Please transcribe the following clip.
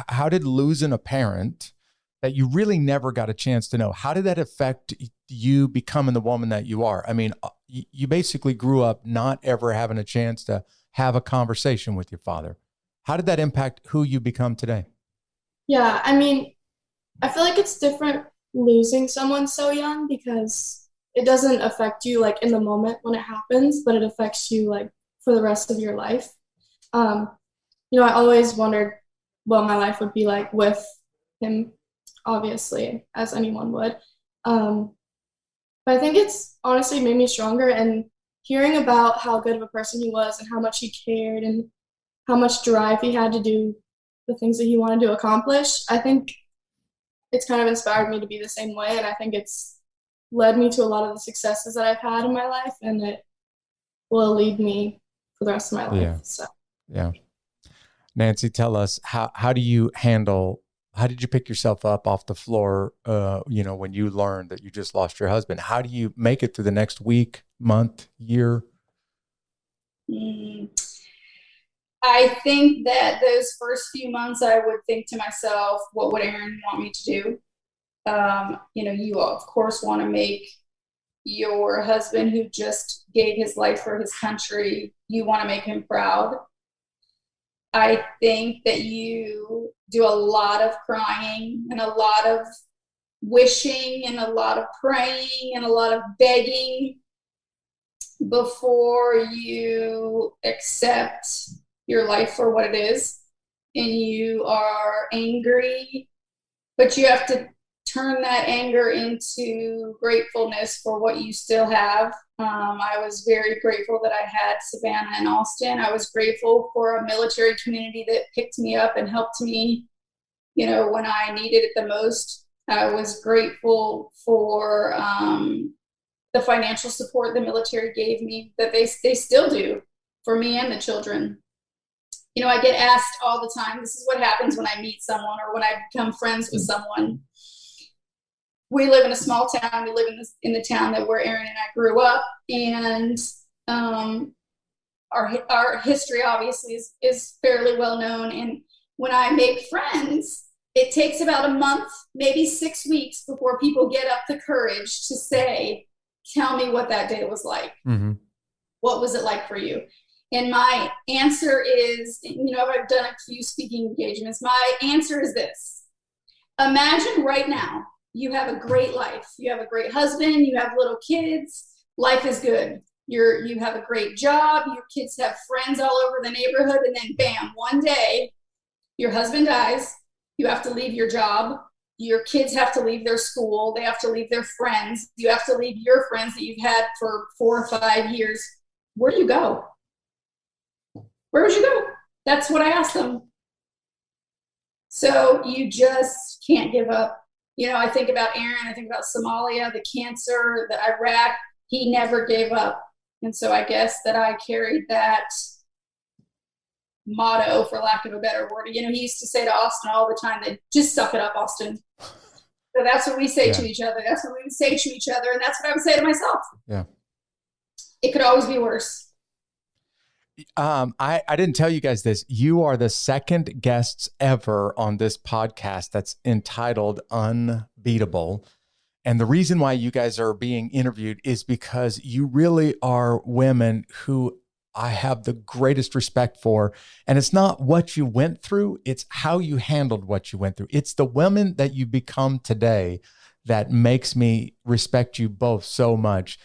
how did losing a parent that you really never got a chance to know, how did that affect you becoming the woman that you are? I mean, you basically grew up not ever having a chance to have a conversation with your father. How did that impact who you become today? Yeah, I mean, I feel like it's different losing someone so young because it doesn't affect you like in the moment when it happens, but it affects you like for the rest of your life. Um, I always wondered what my life would be like with him, obviously, as anyone would. Um, but I think it's honestly made me stronger and hearing about how good of a person he was and how much he cared and how much drive he had to do the things that he wanted to accomplish, I think it's kind of inspired me to be the same way. And I think it's led me to a lot of the successes that I've had in my life, and it will lead me for the rest of my life. Yeah. So, Yeah. Nancy, tell us how do you handle, how did you pick yourself up off the floor, when you learned that you just lost your husband? How do you make it through the next week, month, year? mm, I think that those first few months, I would think to myself, what would Aaron want me to do? You of course want to make your husband who just gave his life for his country, you want to make him proud. I think that you do a lot of crying and a lot of wishing and a lot of praying and a lot of begging before you accept your life for what it is. And you are angry, but you have to turn that anger into gratefulness for what you still have. I was very grateful that I had Savannah and Austin. I was grateful for a military community that picked me up and helped me, when I needed it the most. I was grateful for the financial support the military gave me that they still do for me and the children. I get asked all the time, this is what happens when I meet someone or when I become friends with someone. We live in a small town. We live in the town that where Aaron and I grew up, and our history obviously is fairly well known. And when I make friends, it takes about a month, maybe 6 weeks before people get up the courage to say, "Tell me what that day was like. Mm-hmm. What was it like for you?" And my answer is, I've done a few speaking engagements. My answer is this: imagine right now you have a great life. You have a great husband. You have little kids. Life is good. You have a great job. Your kids have friends all over the neighborhood. And then bam, one day your husband dies. You have to leave your job. Your kids have to leave their school. They have to leave their friends. You have to leave your friends that you've had for 4 or 5 years. Where do you go? Where would you go? That's what I asked them. So you just can't give up. I think about Aaron, I think about Somalia, the cancer, the Iraq. He never gave up. And so I guess that I carried that motto, for lack of a better word. He used to say to Austin all the time that just suck it up, Austin. So that's what we say Yeah. to each other. That's what we would say to each other. And that's what I would say to myself. Yeah. It could always be worse. I didn't tell you guys this. You are the second guests ever on this podcast that's entitled Unbeatable. And the reason why you guys are being interviewed is because you really are women who I have the greatest respect for. And it's not what you went through, it's how you handled what you went through. It's the women that you become today that makes me respect you both so much.